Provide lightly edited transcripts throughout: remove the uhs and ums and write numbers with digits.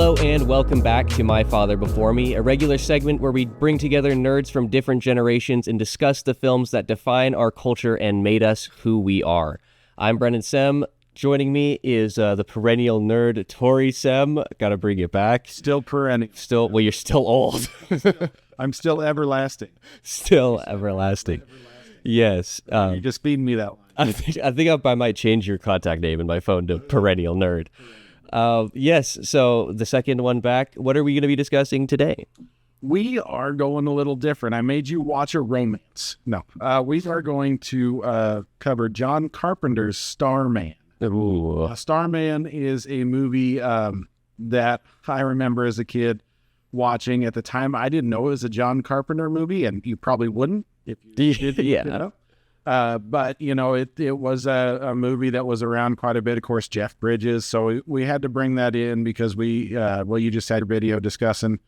Hello and welcome back to My Father Before Me, a regular segment where we bring together nerds from different generations and discuss the films that define our culture and made us who we are. I'm Brennan Sem. Joining me is the perennial nerd, Tory Sem. Gotta bring it back. Still perennial. Well, you're still old. I'm still everlasting. Still everlasting. Yes. You just feed me that one. I think I might change your contact name in my phone to perennial nerd. Yes, so the second one back, what are we going to be discussing today? We are going a little different. I made you watch a romance. No, we are going to cover John Carpenter's Starman. Ooh. Starman is a movie that I remember as a kid watching. At the time, I didn't know it was a John Carpenter movie, and you probably wouldn't if you did. Yeah. But, you know, it was a movie that was around quite a bit. Of course, Jeff Bridges. So we had to bring that in because you just had a video discussing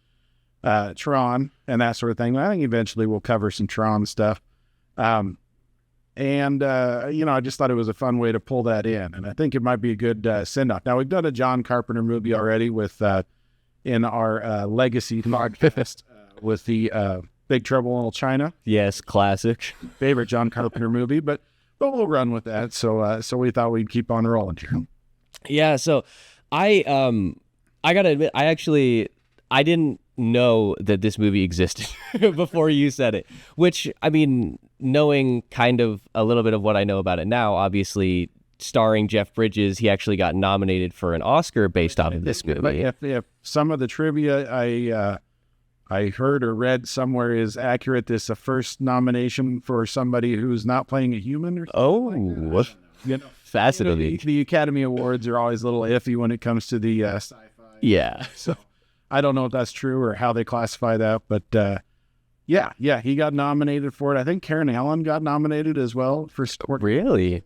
Tron and that sort of thing. I think eventually we'll cover some Tron stuff. I just thought it was a fun way to pull that in. And I think it might be a good send-off. Now, we've done a John Carpenter movie already with in our Legacy podcast with the Big Trouble in Little China. Yes, classic. Favorite John Carpenter movie, but we'll run with that. So we thought we'd keep on rolling here. Yeah, so I gotta admit, I didn't know that this movie existed before you said it. Which, I mean, knowing kind of a little bit of what I know about it now, obviously starring Jeff Bridges, he actually got nominated for an Oscar based off of this movie. But if some of the trivia I heard or read somewhere is accurate, this is the first nomination for somebody who's not playing a human or something like that. You know, fascinating. The Academy Awards are always a little iffy when it comes to the sci-fi. Yeah. So I don't know if that's true or how they classify that, but yeah, he got nominated for it. I think Karen Allen got nominated as well for sport. Really?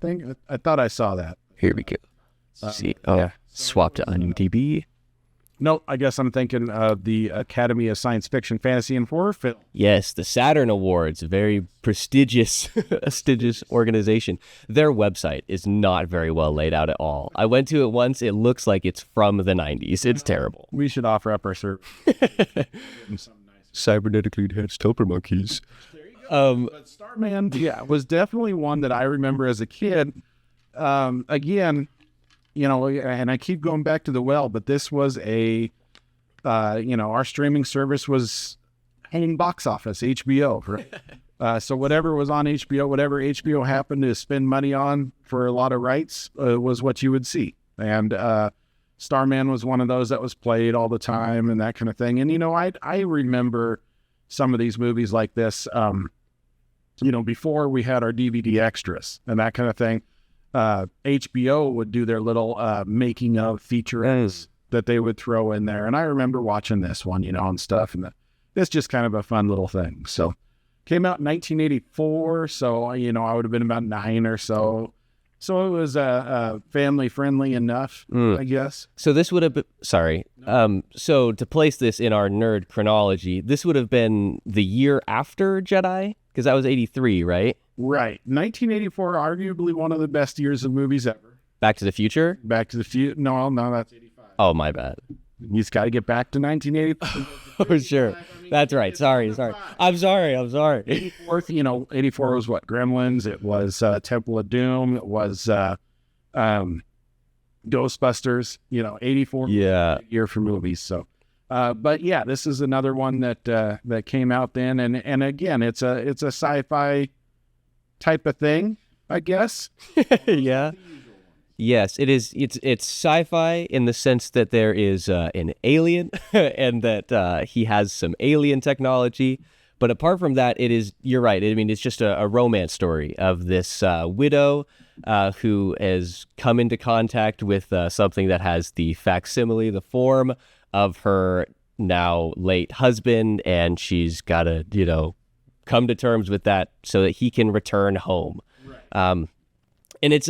I thought I saw that. Here we go. See. Oh, yeah. Swap to IMDb. No, I guess I'm thinking of the Academy of Science Fiction, Fantasy, and Horror Film. Yes, the Saturn Awards, a very prestigious organization. Their website is not very well laid out at all. I went to it once. It looks like it's from the 90s. It's terrible. We should offer up our service. Cybernetically enhanced helper monkeys. But Starman, was definitely one that I remember as a kid. Again, you know, and I keep going back to the well, but this was our streaming service was hanging box office, HBO, right? So whatever was on HBO, whatever HBO happened to spend money on for a lot of rights was what you would see. And Starman was one of those that was played all the time and that kind of thing. And, you know, I remember some of these movies like this, before we had our DVD extras and that kind of thing. HBO would do their little making of features that they would throw in there. And I remember watching this one, and stuff. And it's just kind of a fun little thing. So came out in 1984. So, I would have been about 9 or so. So it was family friendly enough, I guess. So this would have been, sorry. So to place this in our nerd chronology, this would have been the year after Jedi, because that was 83, right? Right. 1984, arguably one of the best years of movies ever. Back to the Future? Back to the Future. No, that's 85. Oh, my bad. You just got to get back to 1985. Oh, sure. That's right. Sorry. I'm sorry. 84 was what? Gremlins. It was Temple of Doom. It was Ghostbusters. 84 year for movies. So, but yeah, this is another one that came out then. And again, it's a sci-fi type of thing, I guess. Yeah. Yes, it is. It's sci-fi in the sense that there is an alien and that he has some alien technology. But apart from that, it is, you're right. I mean, it's just a romance story of this widow who has come into contact with something that has the facsimile, the form of her now late husband. And she's got to, come to terms with that so that he can return home. Right. And it's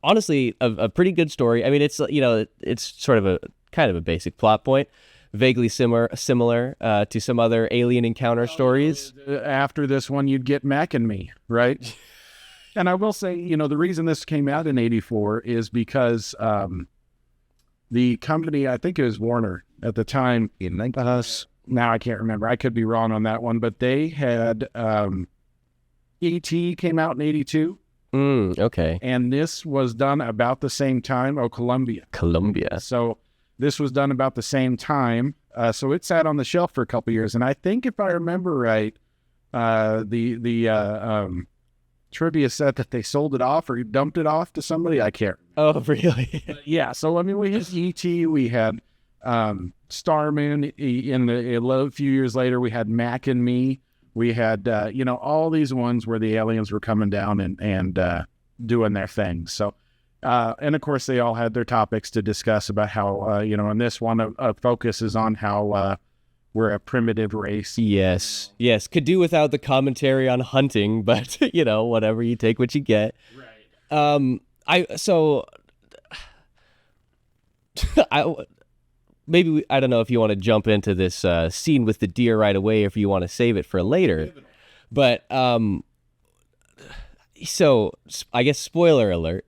honestly a pretty good story. I mean, it's sort of a kind of a basic plot point, vaguely similar to some other alien encounter stories. After this one, you'd get Mac and Me, right? And I will say, the reason this came out in 84 is because the company, I think it was Warner at the time. Now I can't remember. I could be wrong on that one, but they had E.T. came out in 82. Okay. And this was done about the same time. Columbia. So this was done about the same time. So it sat on the shelf for a couple of years. And I think if I remember right, the trivia said that they sold it off or dumped it off to somebody. I can't. Oh, really? Yeah. So, I mean, we had E.T., we had Starman. A few years later, we had Mac and Me. We had, all these ones where the aliens were coming down and doing their thing. So, and of course, they all had their topics to discuss about how, and this one, a focus is on how we're a primitive race. Yes. Could do without the commentary on hunting, but, whatever, you take what you get. Right. I don't know if you want to jump into this scene with the deer right away, or if you want to save it for later. But so I guess spoiler alert: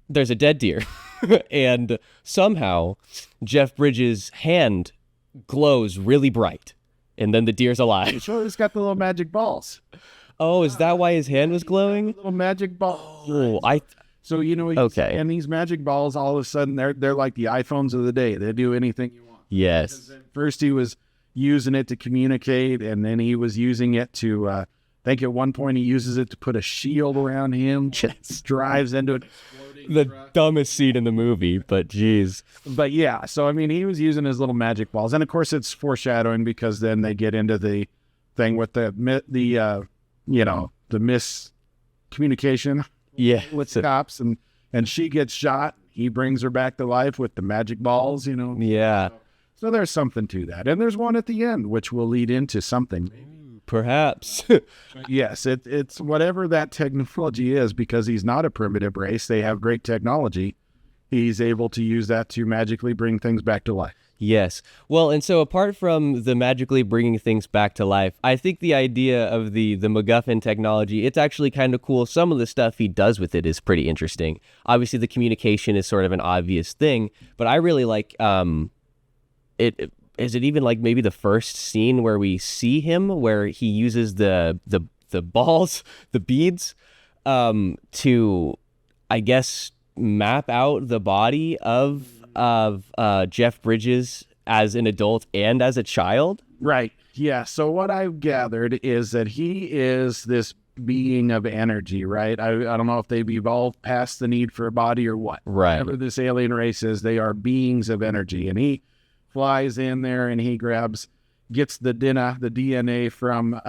there's a dead deer, and somehow Jeff Bridges' hand glows really bright, and then the deer's alive. So he's got the little magic balls. Oh, is that why his hand was glowing? Little magic balls. Oh, So, okay. And these magic balls, all of a sudden, they're like the iPhones of the day. They do anything you want. Yes. First, he was using it to communicate, and then he was using it to, I think at one point he uses it to put a shield around him. Yes. Drives into it. The dumbest scene in the movie, but geez. But yeah, so, I mean, he was using his little magic balls. And, of course, it's foreshadowing because then they get into the thing with the miscommunication. Yeah. With the cops, and she gets shot. He brings her back to life with the magic balls, Yeah. So there's something to that. And there's one at the end, which will lead into something. Perhaps. Yes, it's whatever that technology is, because he's not a primitive race. They have great technology. He's able to use that to magically bring things back to life. Yes. Well, and so apart from the magically bringing things back to life, I think the idea of the MacGuffin technology, it's actually kind of cool. Some of the stuff he does with it is pretty interesting. Obviously, the communication is sort of an obvious thing, but I really like it. Is it even like maybe the first scene where we see him, where he uses the balls, the beads, to, I guess, map out the body of Jeff Bridges as an adult and as a child? Right. Yeah. So what I've gathered is that he is this being of energy, right? I don't know if they've evolved past the need for a body or what. Right. Whatever this alien race is, they are beings of energy. And he flies in there and he gets the DNA from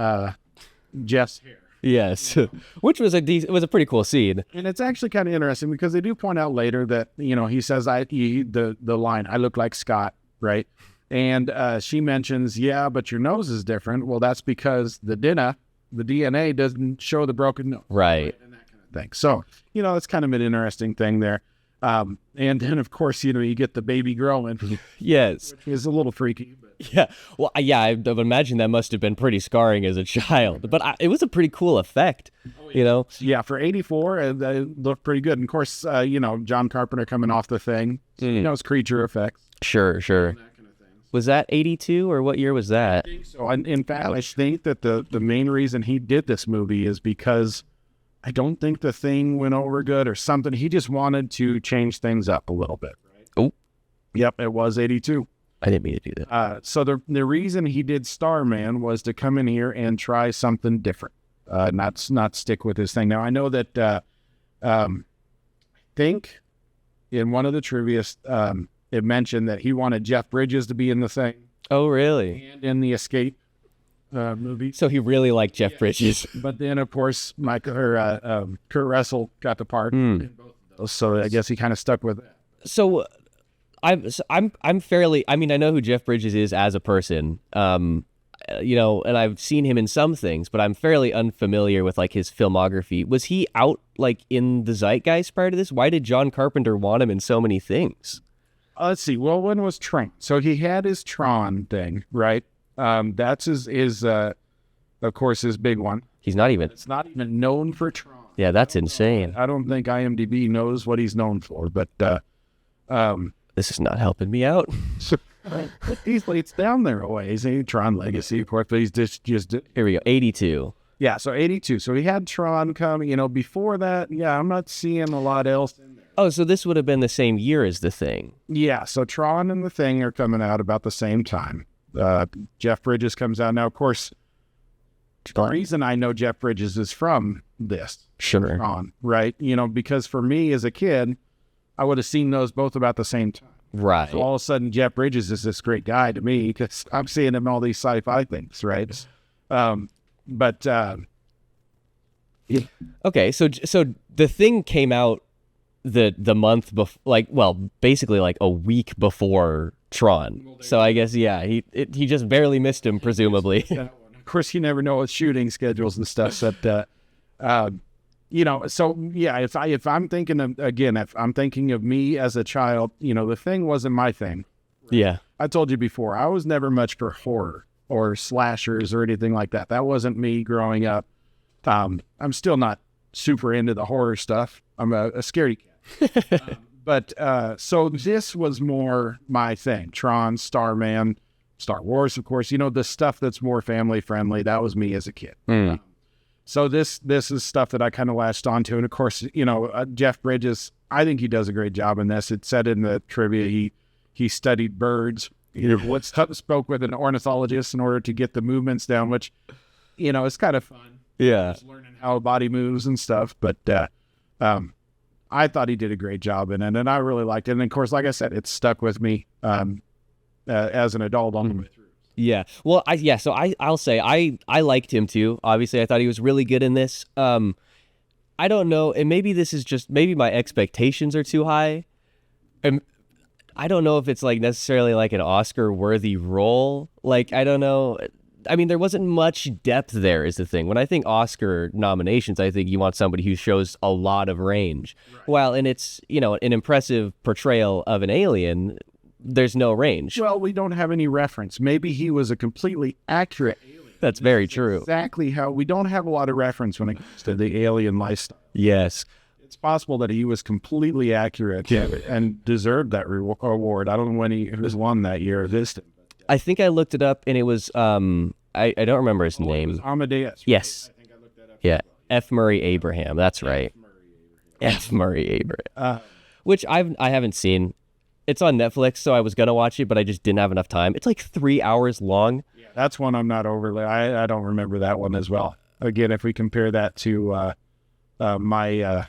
Jeff's hair. Yes, which was it was a pretty cool scene. And it's actually kind of interesting because they do point out later that, he says, the line, I look like Scott, right? And she mentions, yeah, but your nose is different. Well, that's because the DNA doesn't show the broken nose. Right. And that kind of thing. So, it's kind of an interesting thing there. And then, of course, you get the baby growing. Yes. Which is a little freaky. But. Yeah. Well, yeah, I would imagine that must have been pretty scarring as a child. But it was a pretty cool effect, Yeah, for 84, it looked pretty good. And, of course, John Carpenter coming off the thing. It's creature effects. Sure. That kind of thing. Was that 82 or what year was that? I think so. In fact, I think that the main reason he did this movie is because I don't think the thing went over good or something. He just wanted to change things up a little bit. Right? Oh. Yep, it was 82. I didn't mean to do that. So the reason he did Starman was to come in here and try something different, not stick with his thing. Now, I know that I think in one of the trivia, it mentioned that he wanted Jeff Bridges to be in the thing. Oh, really? And in the Escape movie. So he really liked Jeff Bridges. But then, of course, Kurt Russell got the part in both of those. So I guess he kind of stuck with it. So I'm fairly, I mean, I know who Jeff Bridges is as a person, and I've seen him in some things, but I'm fairly unfamiliar with like his filmography. Was he out like in the zeitgeist prior to this? Why did John Carpenter want him in so many things? Let's see. Well, when was Tron? So he had his Tron thing, right? That's his of course, his big one. It's not even known for Tron. Yeah, that's insane. I don't think IMDb knows what he's known for, but This is not helping me out. It's down there a ways. Tron Legacy, of course, but he's just Here we go. 82. yeah. So 82. So he had Tron coming. Before that, yeah, I'm not seeing a lot else in there. Oh, so this would have been the same year as The Thing. Yeah. So Tron and The Thing are coming out about the same time. Jeff Bridges comes out now. Of course, the reason I know Jeff Bridges is from this. Sure. Tron, right? Because for me as a kid, I would have seen those both about the same time. Right. So all of a sudden, Jeff Bridges is this great guy to me because I'm seeing him in all these sci-fi things, right? Yeah. Okay, so The Thing came out the month before, basically like a week before Tron. So I guess he just barely missed him, presumably. Of course, you never know with shooting schedules and stuff. That so yeah. If I'm thinking of if I'm thinking of me as a child, The Thing wasn't my thing. Yeah. I told you before, I was never much for horror or slashers or anything like that. That wasn't me growing up. I'm still not super into the horror stuff. I'm a scaredy cat. But so this was more my thing. Tron, Starman, Star Wars, of course. The stuff that's more family friendly. That was me as a kid. So this is stuff that I kind of latched onto. And of course, Jeff Bridges, I think he does a great job in this. It said in the trivia he studied birds. Spoke with an ornithologist in order to get the movements down, which, it's kind of fun. Yeah. Just learning how a body moves and stuff. But I thought he did a great job in it, and I really liked it. And of course, like I said, it stuck with me as an adult all the way through. Yeah. Well, so I'll say I liked him too. Obviously, I thought he was really good in this. I don't know, and maybe this is just maybe my expectations are too high. And I don't know if it's like necessarily like an Oscar-worthy role. Like, I don't know. I mean, there wasn't much depth there is the thing. When I think Oscar nominations, I think you want somebody who shows a lot of range. Right. Well, and it's, an impressive portrayal of an alien, there's no range. Well, we don't have any reference. Maybe he was a completely accurate alien. That's very true. Exactly how we don't have a lot of reference when it comes to the alien lifestyle. Yes. It's possible that he was completely accurate and deserved that award. I don't know when he was won that year. I think I looked it up, and it was I don't remember his name. It was Amadeus. Right? Yes. I think I looked that up. Yeah. F. Murray Abraham. That's right. F. Murray Abraham. Which I haven't seen. It's on Netflix, so I was gonna watch it, but I just didn't have enough time. It's like 3 hours long. Yeah, that's one I'm not overly. I don't remember that one as well. Again, if we compare that to my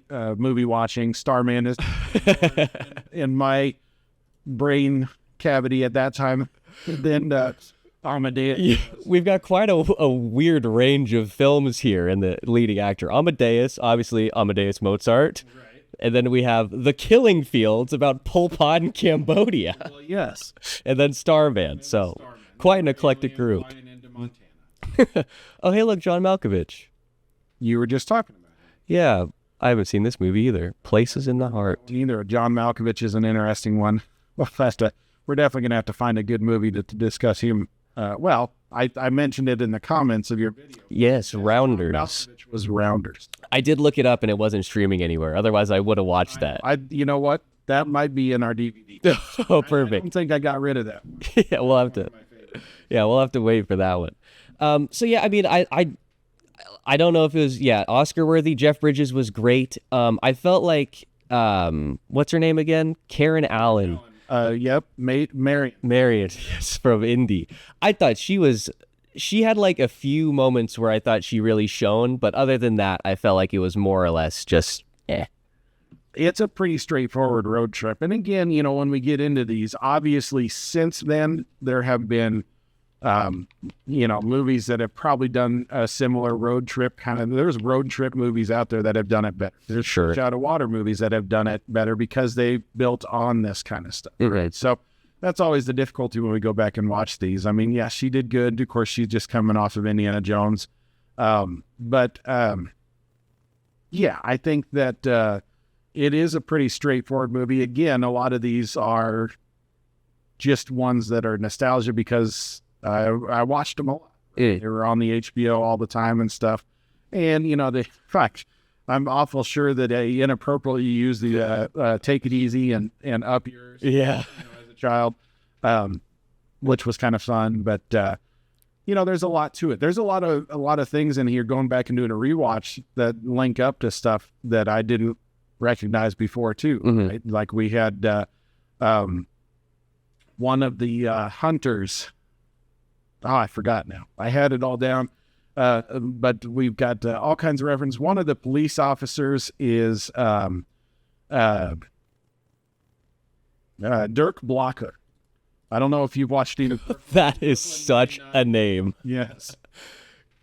movie watching, Starman is in my brain cavity at that time. Then Amadeus. Yeah, we've got quite a weird range of films here in the leading actor. Amadeus, obviously Amadeus Mozart. Right. And then we have The Killing Fields about Pol Pot in Cambodia. Well, yes. And then Starman. So quite an eclectic group. Oh, hey, look, John Malkovich. You were just talking about him. Yeah, I haven't seen this movie either. Places in the Heart. Either. John Malkovich is an interesting one. We're definitely going to have to find a good movie to discuss him. I mentioned it in the comments of your video. Yes, Rounders. Malkovich was Rounders. I did look it up, and it wasn't streaming anywhere. Otherwise, I would have watched that. You know what? That might be in our DVD. Oh, perfect. I don't think I got rid of that one. Yeah, we'll have to. Yeah, we'll have to wait for that one. So yeah, I mean, I don't know if it was Oscar worthy. Jeff Bridges was great. I felt like what's her name again? Karen Allen. Yep, Marion. Yes, from Indy. I thought she had like a few moments where I thought she really shone, but other than that, I felt like it was more or less just It's a pretty straightforward road trip. And again, when we get into these, obviously since then, there have been, movies that have probably done a similar road trip kind of. There's road trip movies out there that have done it better. There's Fish Out of Water movies that have done it better because they built on this kind of stuff. Right. So that's always the difficulty when we go back and watch these. I mean, yeah, she did good. Of course, she's just coming off of Indiana Jones. I think that it is a pretty straightforward movie. Again, a lot of these are just ones that are nostalgia because I watched them a lot. They were on the HBO all the time and stuff. And, in fact, I'm awful sure that I inappropriately used the take it easy and up yours. Yeah. As a child, which was kind of fun. But there's a lot to it. There's a lot of things in here going back and doing a rewatch that link up to stuff that I didn't recognize before too. Mm-hmm. Right? Like we had one of the hunters. Oh, I forgot now. I had it all down. But we've got all kinds of reference. One of the police officers is Dirk Blocker. I don't know if you've watched any. That is such a name. Yes.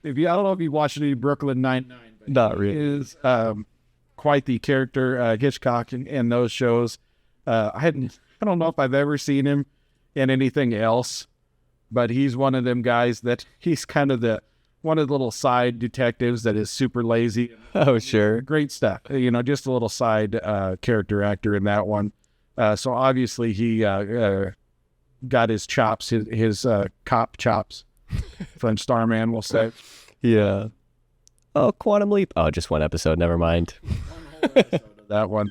I don't know if you've watched any Brooklyn Nine-Nine. But Not he really. is quite the character, Hitchcock in those shows. I don't know if I've ever seen him in anything else, but he's one of them guys that he's kind of one of the little side detectives that is super lazy. Oh, sure. Great stuff. Just a little side character actor in that one. So obviously he got his chops, his cop chops from Starman, we'll say. Yeah. Oh, Quantum Leap. Oh, just one episode. Never mind. That one.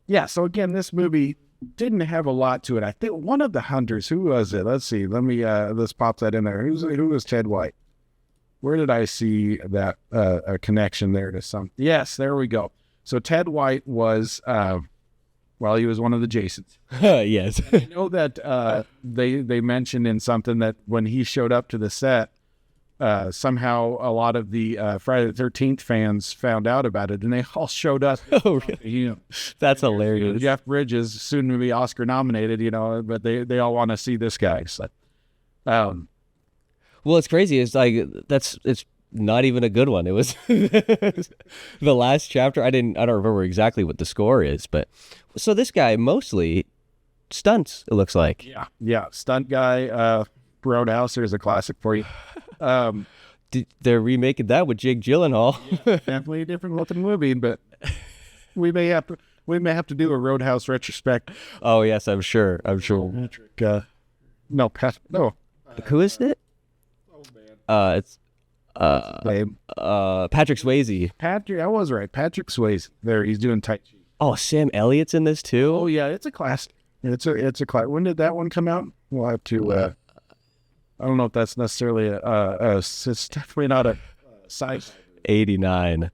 Yeah, so again, this movie didn't have a lot to it. I think one of the hunters, who was it? Let's see. Let's pop that in there. Who was Ted White? Where did I see that a connection there to some? Yes, there we go. So Ted White was, he was one of the Jasons. Yes. I know that they mentioned in something that when he showed up to the set, somehow a lot of the Friday the 13th fans found out about it, and they all showed up. Oh, really? That's hilarious. Jeff Bridges, soon to be Oscar nominated, but they all want to see this guy. So, well, it's crazy. It's like it's not even a good one. It was the last chapter. I don't remember exactly what the score is, but so this guy mostly stunts. It looks like. Yeah, stunt guy. Roadhouse, there's a classic for you. They're remaking that with Jake Gyllenhaal. Definitely a different looking movie, but we may have to do a Roadhouse retrospect. Oh yes, I'm sure. Patrick. No. Who is it? Oh man. It's Patrick Swayze. Patrick, I was right. Patrick Swayze. There, he's doing Tai Chi. Oh, Sam Elliott's in this too. Oh yeah, it's a classic. It's a classic. When did that one come out? We'll have to. I don't know if that's necessarily it's definitely not a sci-fi. 89.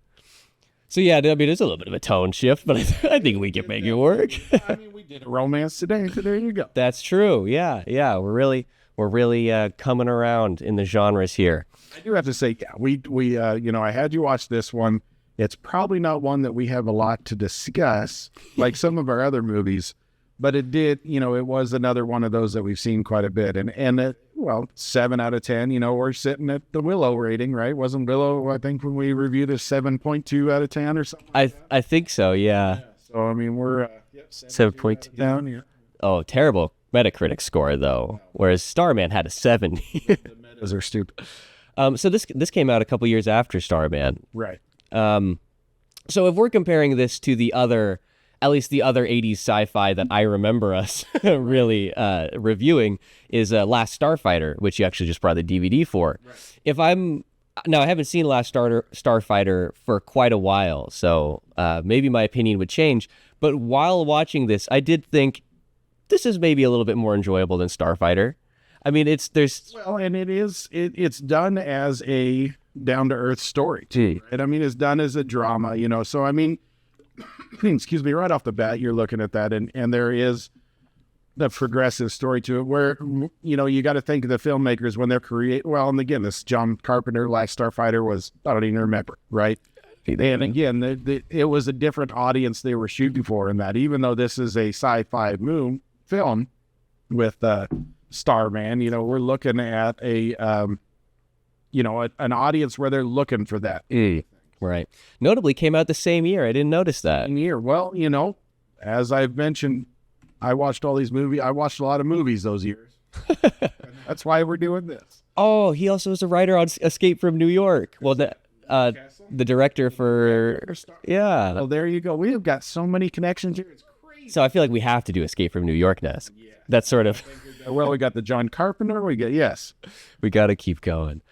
So yeah, I mean, there's a little bit of a tone shift, but I think we can make it work. I mean, we did a romance today, so there you go. That's true. Yeah. We're really coming around in the genres here. I do have to say, yeah, we I had you watch this one. It's probably not one that we have a lot to discuss, like some of our other movies, but it did, it was another one of those that we've seen quite a bit. And 7 out of 10, we're sitting at the Willow rating, right? Wasn't Willow, I think, when we reviewed a 7.2 out of 10 or something? I think so, yeah. So, I mean, we're 7.2 down. Yeah. Oh, terrible Metacritic score, though, whereas Starman had a 7. The metas are stupid. So this came out a couple years after Starman. Right. So if we're comparing this to at least the other 80s sci-fi that I remember us really reviewing is Last Starfighter, which you actually just brought the DVD for. Right. I haven't seen Last Starfighter for quite a while, so maybe my opinion would change. But while watching this, I did think this is maybe a little bit more enjoyable than Starfighter. I mean, it's done as a down-to-earth story. Gee. Right? I mean, it's done as a drama, so I mean, excuse me, right off the bat, you're looking at that, and there is the progressive story to it where, you got to think of the filmmakers when they're and again, this John Carpenter, Last Starfighter was, I don't even remember, right? And again, it was a different audience they were shooting for in that, even though this is a sci-fi film with Starman, we're looking at an audience where they're looking for that. Right. Notably came out the same year. I didn't notice that. Well, as I've mentioned, I watched all these movies. I watched a lot of movies those years. That's why we're doing this. Oh, he also was a writer on Escape from New York. Well, the director for... Yeah. Oh, there you go. We have got so many connections here. It's crazy. So I feel like we have to do Escape from New York now. Yeah. That's sort of... Well, we got the John Carpenter. We got to keep going.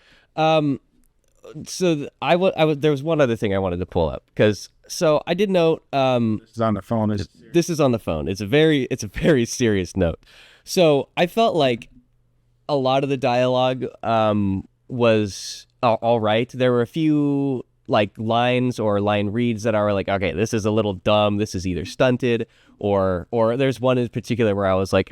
there was one other thing I wanted to pull up because I did note This is on the phone. this is on the phone. It's a very serious note. So I felt like a lot of the dialogue was all right. There were a few like lines or line reads that are like, okay, this is a little dumb. This is either stunted or there's one in particular where I was like,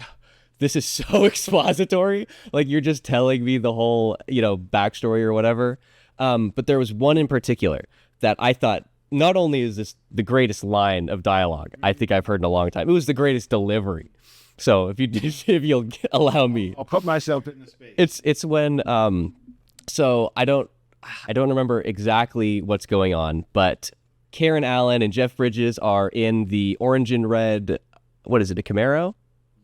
this is so expository. Like you're just telling me the whole, backstory or whatever. But there was one in particular that I thought not only is this the greatest line of dialogue I think I've heard in a long time, it was the greatest delivery. So if you'll allow me, I'll put myself in the space. it's when so I don't remember exactly what's going on, but Karen Allen and Jeff Bridges are in the orange and red. What is it? A Camaro?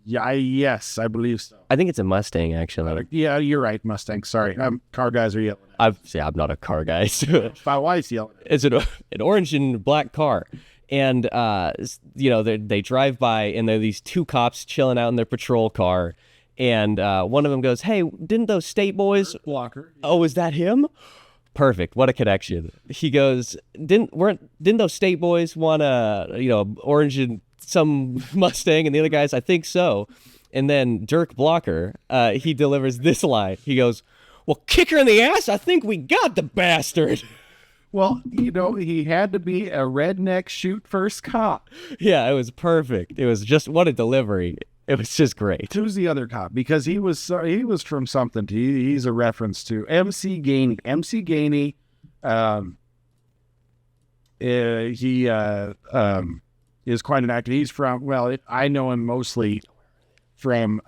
Yeah, yes, I believe so. I think it's a Mustang, actually. Yeah, you're right, Mustang. Sorry, car guys are yelling. I'm not a car guy. So My wife's yelling. it's an orange and black car, and they drive by, and there are these two cops chilling out in their patrol car, and one of them goes, "Hey, didn't those state boys?" Blocker. Oh, is that him? Perfect. What a connection. He goes, didn't those state boys want orange and some Mustang? And the other guys, I think so. And then Dirk Blocker, he delivers this line. He goes, "Well, kick her in the ass. I think we got the bastard." Well, he had to be a redneck shoot first cop. Yeah, it was perfect. It was just, what a delivery. It was just great. Who's the other cop? Because he was from something. He's a reference to MC Gainey. MC Gainey, he is quite an actor. He's from, I know him mostly from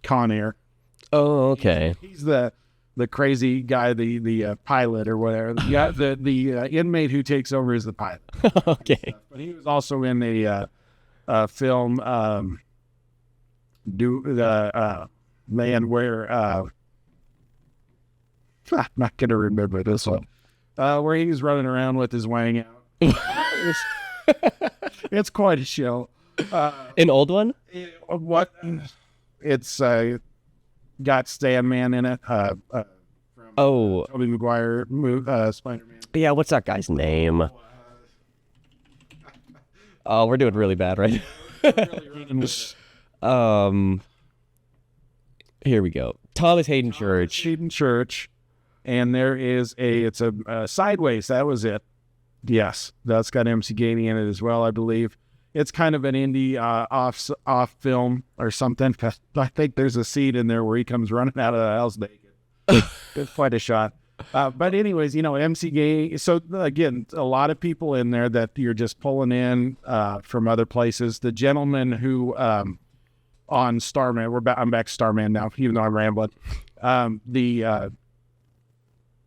Con Air. Oh, okay. He's the crazy guy, the pilot or whatever. The inmate who takes over is the pilot. Okay. But he was also in a film. Man where I'm not gonna remember this one, where he's running around with his wang out. It's quite a show. An old one? What? It's got Starman in it. From Tobey Maguire, Spider-Man. Yeah, what's that guy's name? Oh, we're doing really bad right now. Here we go. Thomas Hayden Church. And there is it's a Sideways. That was it. Yes, that's got MC Gainey in it as well, I believe. It's kind of an indie off film or something. I think there's a scene in there where he comes running out of the house naked. It's quite a shot. But anyways, MC Gainey. So again, a lot of people in there that you're just pulling in from other places. The gentleman who on Starman, I'm back to Starman now, even though I'm rambling.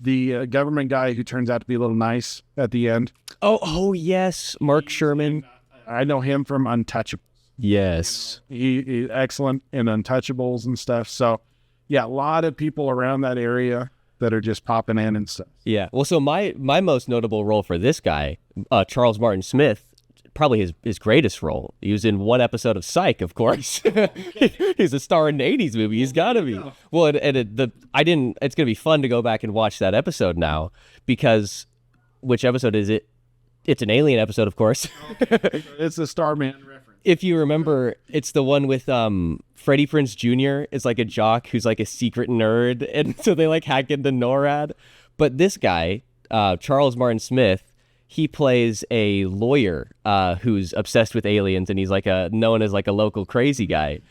The government guy who turns out to be a little nice at the end. Oh yes, Mark Sherman. I know him from Untouchables. Yes. He's excellent in Untouchables and stuff. So, yeah, a lot of people around that area that are just popping in and stuff. Yeah. Well, so my most notable role for this guy, Charles Martin Smith, probably his greatest role. He was in one episode of Psych, of course. He's a star in an 80s movie. He's got to be. Well, it's going to be fun to go back and watch that episode now because which episode is it? It's an Alien episode, of course. It's a Starman reference. If you remember, it's the one with Freddie Prinze Jr. is like a jock who's like a secret nerd, and so they like hack into NORAD. But this guy, Charles Martin Smith, he plays a lawyer who's obsessed with aliens, and he's like known as like a local crazy guy.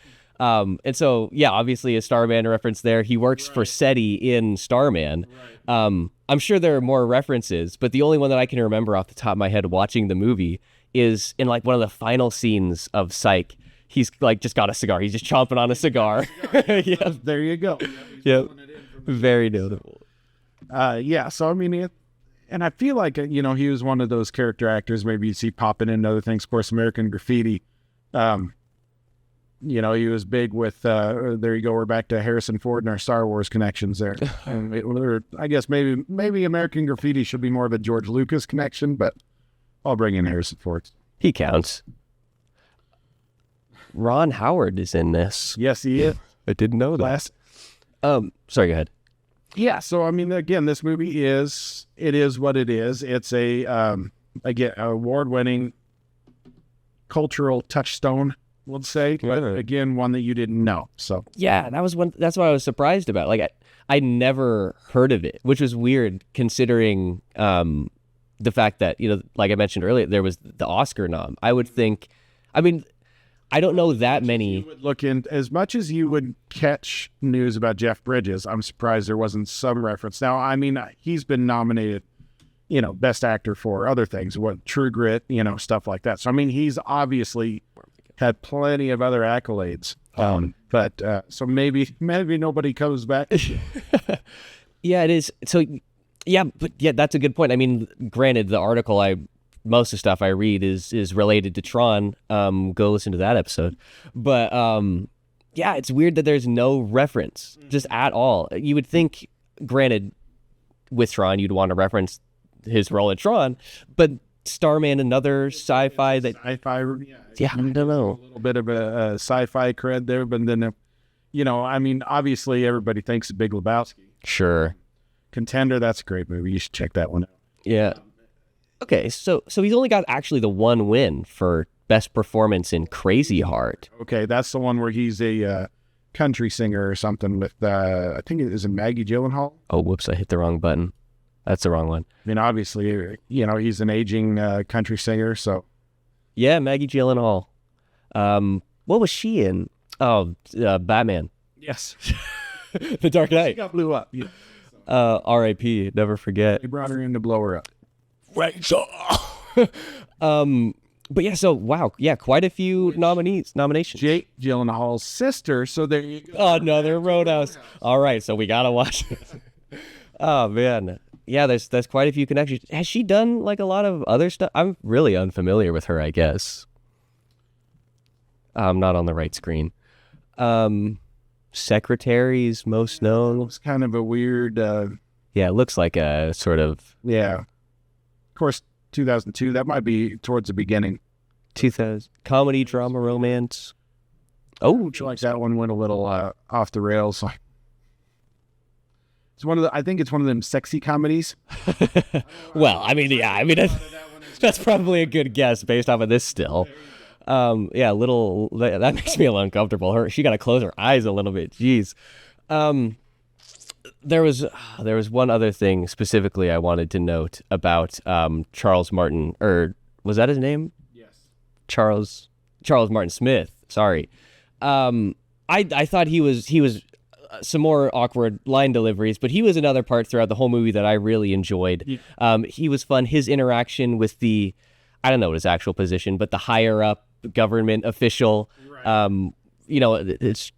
And so, yeah, obviously a Starman reference there. He works for SETI in Starman. I'm sure there are more references, but the only one that I can remember off the top of my head watching the movie is in like one of the final scenes of Psych. He's like just got a cigar. He's just chomping on a cigar. Yeah, there you go. Yep. Very notable. Yeah. So, I mean, and I feel like, he was one of those character actors maybe you see popping in other things. Of course, American Graffiti. He was big with, there you go, we're back to Harrison Ford and our Star Wars connections there. And I guess maybe American Graffiti should be more of a George Lucas connection, but I'll bring in Harrison Ford. He counts. Ron Howard is in this. Yes, he is. I didn't know that. Sorry, go ahead. Yeah, so I mean, again, this movie is what it is. It's a again award-winning cultural touchstone, let's say, but again, one that you didn't know. So Yeah, that's what I was surprised about. Like I never heard of it, which was weird considering the fact that, like I mentioned earlier, there was the Oscar nom. I would think, I mean, I don't know that many. You would look in as much as you would catch news about Jeff Bridges. I'm surprised there wasn't some reference. Now, I mean, he's been nominated, Best Actor for other things, True Grit, stuff like that. So I mean, he's obviously had plenty of other accolades. But so maybe nobody comes back. Yeah, it is. So yeah, but yeah, that's a good point. I mean, granted, the article most of the stuff I read is related to Tron. Go listen to that episode. But yeah, it's weird that there's no reference just at all. You would think, granted, with Tron, you'd want to reference his role in Tron, but Starman, another sci-fi that yeah, I don't know, a little bit of a sci-fi cred there, but then I mean, obviously everybody thinks of Big Lebowski. Sure. Contender, that's a great movie. You should check that one out. Yeah. Okay, so he's only got actually the one win for best performance in Crazy Heart. Okay, that's the one where he's a country singer or something with I think it is Maggie Gyllenhaal. Oh, whoops! I hit the wrong button. That's the wrong one. I mean, obviously, he's an aging country singer. So yeah, Maggie Gyllenhaal. What was she in? Oh, Batman. Yes, The Dark Knight. She got blew up. Yeah. R.I.P. Never forget. They brought her in to blow her up. Right. So, but yeah, so wow, yeah, quite a few nominations. Jake Gyllenhaal's sister. So there you go. Oh no, they're Roadhouse. All right, so we gotta watch this. Oh man, yeah, there's quite a few connections. Has she done like a lot of other stuff? I'm really unfamiliar with her, I guess. I'm not on the right screen. Secretary's most known. It's kind of a weird. Yeah, it looks like a sort of. Yeah. Of course, 2002. That might be towards the beginning. 2000 comedy, drama, romance. Oh, I feel like that one went a little off the rails. It's one of I think it's one of them sexy comedies. Well, I mean, yeah, I mean that's probably a good guess based off of this still. Yeah, that makes me a little uncomfortable. She got to close her eyes a little bit. Jeez. There was one other thing specifically I wanted to note about Charles Martin, or was that his name? Yes. Charles Martin Smith. Sorry. I thought he was some more awkward line deliveries, but he was another part throughout the whole movie that I really enjoyed. Yeah. He was fun. His interaction with I don't know what his actual position, but the higher up government official. Right. It's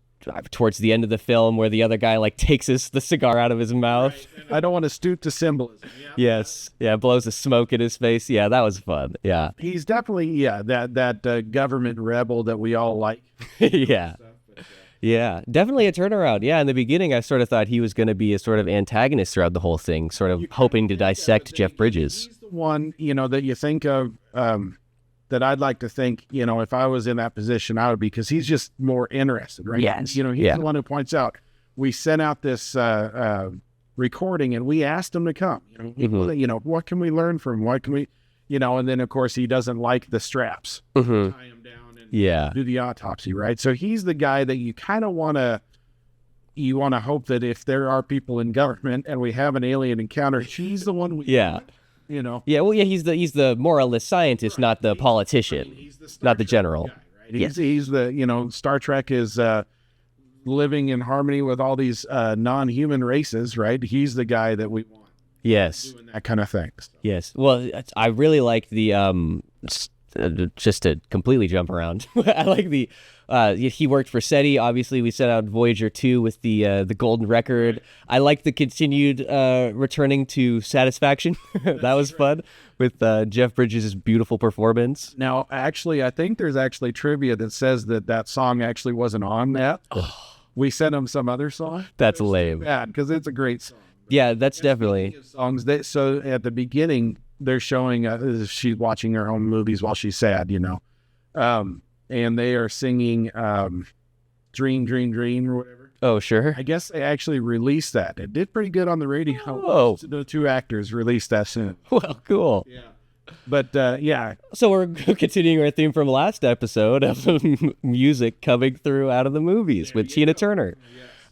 towards the end of the film where the other guy like takes the cigar out of his mouth. Right. I don't want to stoop to symbolism. Yeah. Yes. Yeah. Blows the smoke in his face. Yeah. That was fun. Yeah. He's definitely, that government rebel that we all like. Yeah. Yeah. Definitely a turnaround. Yeah. In the beginning, I sort of thought he was going to be a sort of antagonist throughout the whole thing, sort of hoping to dissect Jeff Bridges. He's the one, that you think of, that I'd like to think, if I was in that position, I would be, because he's just more interested, right? Yes. He's the one who points out, we sent out this recording and we asked him to come, what can we learn from him? What can we, and then of course he doesn't like the straps, tie him down and do the autopsy, right? So he's the guy that you kind of want to hope that if there are people in government and we have an alien encounter, he's the one Yeah, well, yeah, he's the moralist scientist, not the politician, not the general. Guy, right? He's the, Star Trek is living in harmony with all these non-human races, right? He's the guy that we want. Yes. Doing that kind of thing. Yes. Well, I really like the, just to completely jump around, I like he worked for SETI. Obviously, we sent out Voyager 2 with the golden record. I like the continued returning to satisfaction. That was fun with Jeff Bridges' beautiful performance. Now, actually, I think there's actually trivia that says that song actually wasn't on that. We sent him some other song. That's lame. Bad, because it's a great song. Yeah, that's definitely songs. So at the beginning, they're showing she's watching her own movies while she's sad, and they are singing "Dream, Dream, Dream" or whatever. Oh, sure. I guess they actually released that. It did pretty good on the radio. Oh. The two actors released that soon. Well, cool. Yeah. But yeah. So we're continuing our theme from last episode of music coming through out of the movies with Tina Turner.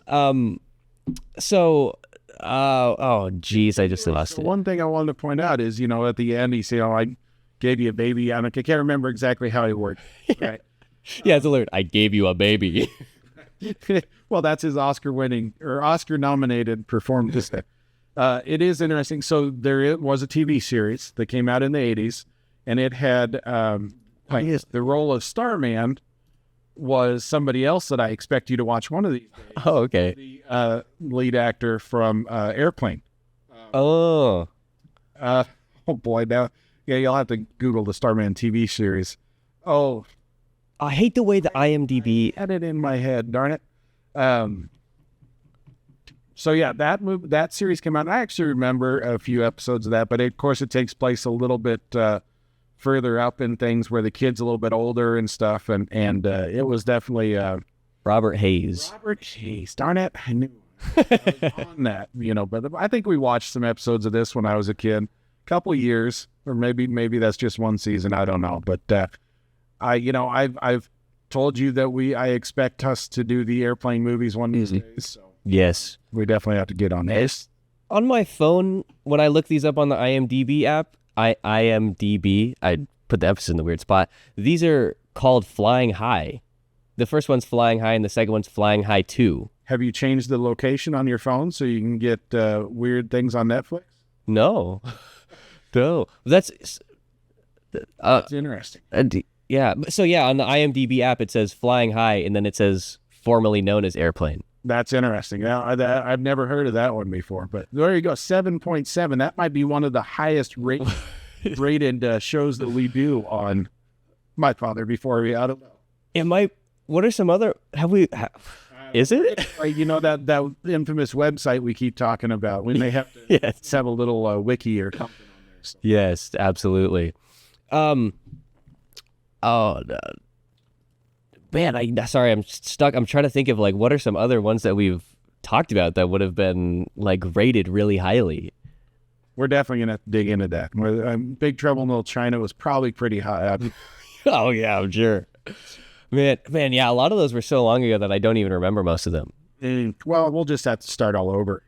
Yes. Oh, geez, I just lost it. One thing I wanted to point out is, at the end, he said, I gave you a baby. I can't remember exactly how he worked. Right? Yeah, it's a lyric. I gave you a baby. Well, that's his Oscar-winning or Oscar-nominated performance. It is interesting. So there was a TV series that came out in the 80s, and it had the role of Starman was somebody else that I expect you to watch one of these days. Oh, okay. The lead actor from Airplane. Oh boy. Now, yeah, you'll have to Google the Starman TV series. Oh, I hate the way the IMDb... I had it in my head, darn it. So yeah, that series came out. And I actually remember a few episodes of that, but of course it takes place a little bit further up in things where the kid's a little bit older and stuff, and it was definitely Robert Hayes. Darn it, I knew I was on that, But I think we watched some episodes of this when I was a kid, couple years, or maybe that's just one season. I don't know, but I've told you that I expect us to do the Airplane movies one of these days. So. Yes. We definitely have to get on this. On my phone, when I look these up on the IMDb app, IMDb, I put the emphasis in the weird spot. These are called Flying High. The first one's Flying High and the second one's Flying High 2. Have you changed the location on your phone so you can get weird things on Netflix? No. No. That's interesting. Yeah. So yeah, on the IMDb app, it says Flying High and then it says formerly known as Airplane. That's interesting. Now, I've never heard of that one before, but there you go. 7.7. That might be one of the highest rated shows that we do on My Father Before We. I don't know. It might. What are some other? Is it? That infamous website we keep talking about. We may have to have a little wiki or something on there. So. Yes, absolutely. Oh, no. Man, I'm stuck. I'm trying to think of what are some other ones that we've talked about that would have been rated really highly. We're definitely gonna have to dig into that. Big Trouble in Little China was probably pretty high. Oh yeah, I'm sure. Man, yeah, a lot of those were so long ago that I don't even remember most of them. Well, we'll just have to start all over.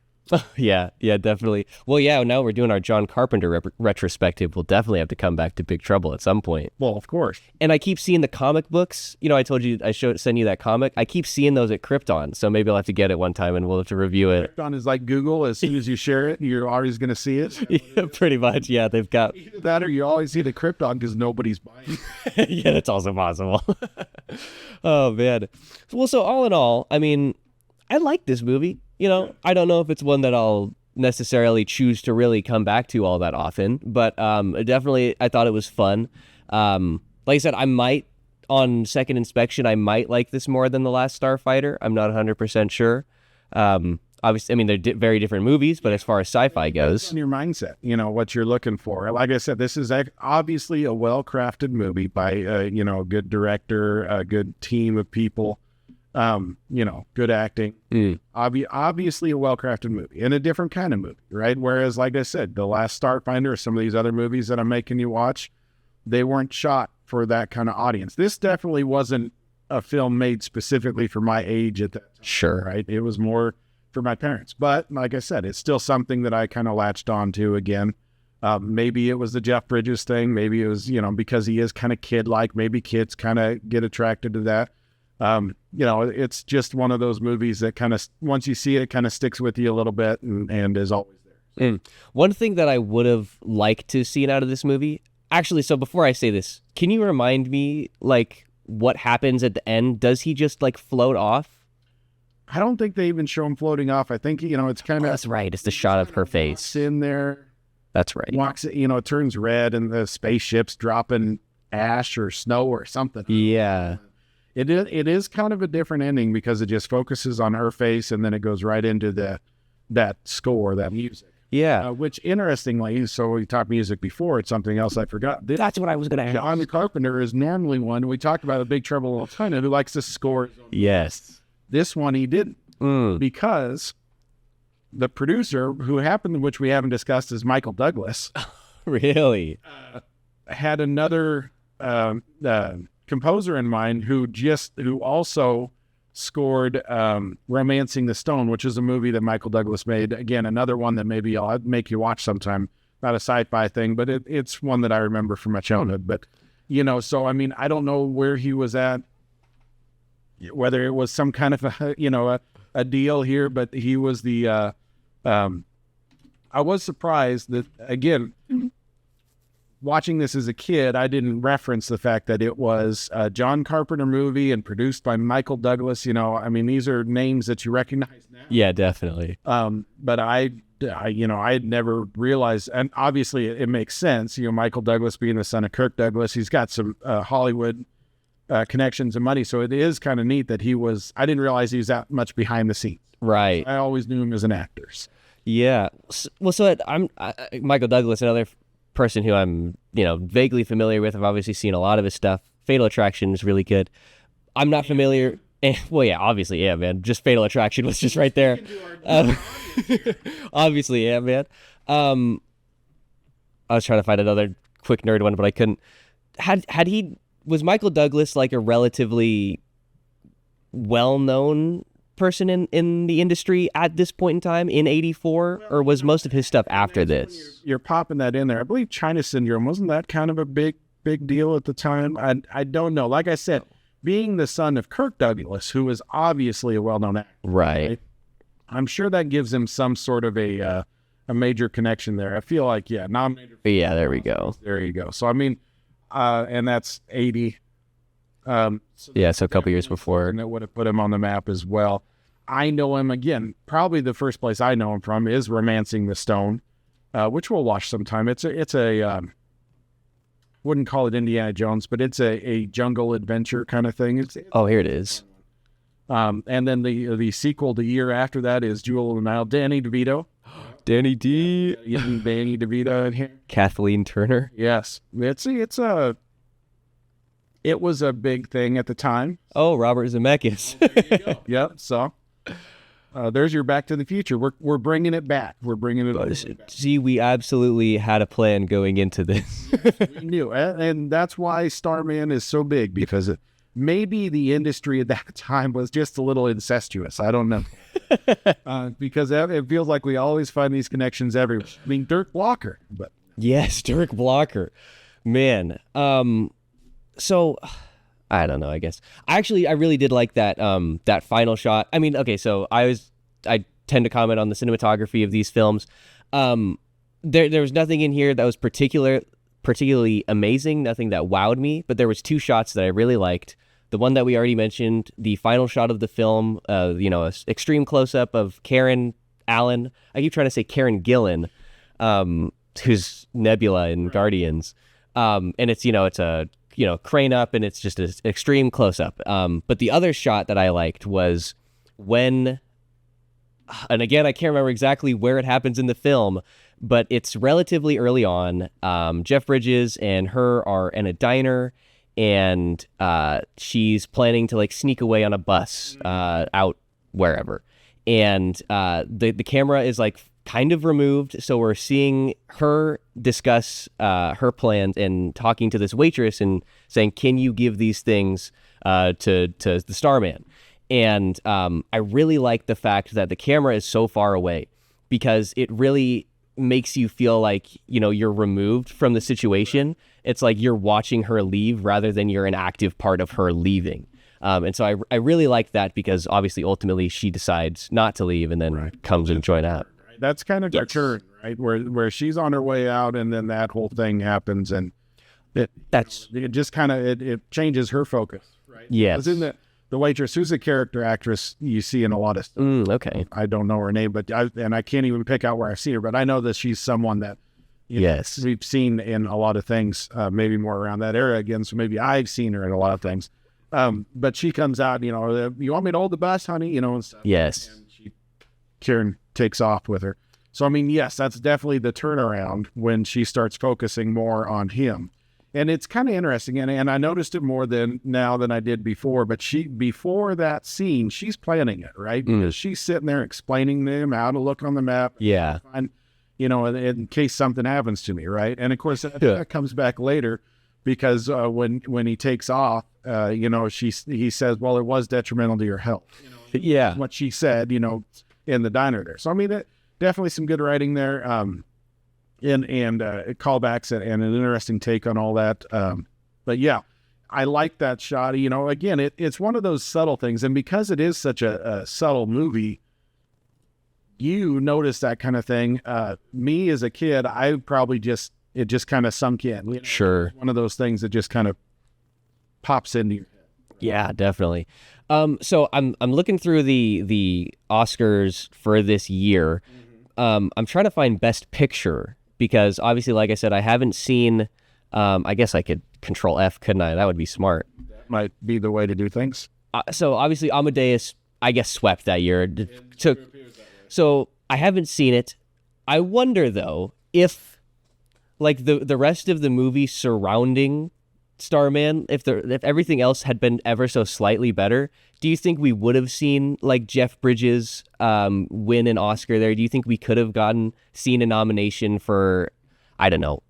Yeah, definitely. Well, yeah, now we're doing our John Carpenter retrospective. We'll definitely have to come back to Big Trouble at some point. Well, of course. And I keep seeing the comic books. I told you send you that comic. I keep seeing those at Krypton, so maybe I'll have to get it one time and we'll have to review it. Krypton is like Google. As soon as you share it, you're always going to see it. Yeah, pretty much. Yeah, they've got either that, or you always see the Krypton because nobody's buying it. Yeah, that's also possible. Oh man. Well, so all in all, I mean, I like this movie. I don't know if it's one that I'll necessarily choose to really come back to all that often, but definitely I thought it was fun. Like I said, on second inspection, I might like this more than The Last Starfighter. I'm not 100% sure. Obviously, I mean, they're very different movies, but as far as sci-fi goes. In your mindset, what you're looking for. Like I said, this is obviously a well-crafted movie by, a good director, a good team of people. Good acting, obviously a well-crafted movie and a different kind of movie, right? Whereas, like I said, The Last Starfighter or some of these other movies that I'm making you watch, they weren't shot for that kind of audience. This definitely wasn't a film made specifically for my age at that time. Sure. Right? It was more for my parents. But like I said, it's still something that I kind of latched on to again. Maybe it was the Jeff Bridges thing. Maybe it was, because he is kind of kid-like. Maybe kids kind of get attracted to that. It's just one of those movies that kind of, once you see it, it kind of sticks with you a little bit and is always there. One thing that I would have liked to see out of this movie, actually, so before I say this, can you remind me, what happens at the end? Does he just, float off? I don't think they even show him floating off. I think, it's kind of... that's right. It's the shot of her face. In there. That's right. Walks, it turns red and the spaceship's dropping ash or snow or something. Yeah. It is kind of a different ending because it just focuses on her face and then it goes right into that score, that music. Yeah. Which, interestingly, so we talked music before, it's something else I forgot. That's what I was going to ask. John Carpenter is normally one, we talked about a Big Trouble in Little China, who likes to score. Yes. This one he didn't. because the producer, which we haven't discussed, is Michael Douglas. Really? Had another composer in mind who also scored Romancing the Stone, which is a movie that Michael Douglas made. Again, another one that maybe I'll make you watch sometime. Not a sci-fi thing, but it's one that I remember from my childhood. But, so, I mean, I don't know where he was at, whether it was some kind of a deal here, but he was I was surprised that, again, watching this as a kid, I didn't reference the fact that it was a John Carpenter movie and produced by Michael Douglas. I mean, these are names that you recognize now. Yeah, definitely. But I had never realized, and obviously it makes sense. Michael Douglas being the son of Kirk Douglas, he's got some Hollywood connections and money. So it is kind of neat that I didn't realize he was that much behind the scenes. Right. I always knew him as an actor. Yeah. Well, I'm Michael Douglas, another person who I'm, vaguely familiar with. I've obviously seen a lot of his stuff. Fatal Attraction is really good. I'm not familiar. Well, yeah, obviously, yeah, man. Just Fatal Attraction was just right there. Obviously, yeah, man. I was trying to find another quick nerd one, but I couldn't. Was Michael Douglas like a relatively well-known person in the industry at this point in time in '84, or was most of his stuff after this? You're popping that in there. I believe China Syndrome, wasn't that kind of a big deal at the time? I don't know. Like I said, being the son of Kirk Douglas, who is obviously a well-known actor, right? I'm sure that gives him some sort of a major connection there. I feel like, nominated. Yeah, there we go. There you go. So I mean, and that's 80. So a couple years before. And that would have put him on the map as well. I know him, again, probably the first place I know him from is Romancing the Stone, which we'll watch sometime. It's a wouldn't call it Indiana Jones, but it's a jungle adventure kind of thing. Here it is. And then the sequel the year after that is Jewel of the Nile. Danny DeVito. Danny D. Danny DeVito in here. Kathleen Turner. Yes. It was a big thing at the time. Oh, Robert Zemeckis. There you go. Yep. So there's your Back to the Future. We're bringing it back. We're bringing it back. See, we absolutely had a plan going into this. We knew. And that's why Starman is so big, because maybe the industry at that time was just a little incestuous. I don't know. Because it feels like we always find these connections everywhere. I mean, Dirk Blocker. But yes, Dirk Blocker. Man. So I don't know, I guess. I really did like that that final shot. I mean, okay, so I tend to comment on the cinematography of these films. There was nothing in here that was particularly amazing, nothing that wowed me, but there was two shots that I really liked. The one that we already mentioned, the final shot of the film, an extreme close-up of Karen Allen. I keep trying to say Karen Gillan, who's Nebula in Guardians. And it's a crane up, and it's just an extreme close-up. But the other shot that I liked was when, and again, I can't remember exactly where it happens in the film, but it's relatively early on. Jeff Bridges and her are in a diner, and she's planning to sneak away on a bus out wherever. And the camera is kind of removed, so we're seeing her discuss her plans and talking to this waitress and saying, "Can you give these things to the Starman?" And I really like the fact that the camera is so far away, because it really makes you feel like you're removed from the situation. It's like you're watching her leave rather than you're an active part of her leaving. And so I really like that, because obviously ultimately she decides not to leave and then comes and join out. That's kind of her turn, right? Where she's on her way out, and then that whole thing happens, and it just kind of it changes her focus, right? Yes. In the waitress, who's a character actress you see in a lot of stuff. Okay. I don't know her name, but I can't even pick out where I've seen her, but I know that she's someone that yes, we've seen in a lot of things, maybe more around that era again. So maybe I've seen her in a lot of things. But she comes out, you want me to hold the bus, honey? And stuff. Yes. And Karen takes off with her. So, I mean, yes, that's definitely the turnaround when she starts focusing more on him. And it's kind of interesting, and I noticed it more now than I did before. But before that scene, she's planning it, right? Because she's sitting there explaining to them how to look on the map. Yeah. And, in case something happens to me, right? And of course, that comes back later, because when he takes off, he says, "Well, it was detrimental to your health." Yeah. What she said, in the diner there. So I mean, definitely some good writing there. And callbacks and an interesting take on all that. But yeah, I like that shot. Again, it's one of those subtle things. And because it is such a subtle movie, you notice that kind of thing. Me as a kid, I probably it just kind of sunk in. Sure. One of those things that just kind of pops into your head. Yeah, definitely. So I'm looking through the Oscars for this year. I'm trying to find Best Picture, because obviously, like I said, I haven't seen, I guess I could Control F, couldn't I? That would be smart. That might be the way to do things. So obviously Amadeus, I guess, swept that year. So I haven't seen it. I wonder, though, if like the rest of the movie surrounding Starman, if everything else had been ever so slightly better, do you think we would have seen like Jeff Bridges win an Oscar there? Do you think we could have seen a nomination for, I don't know,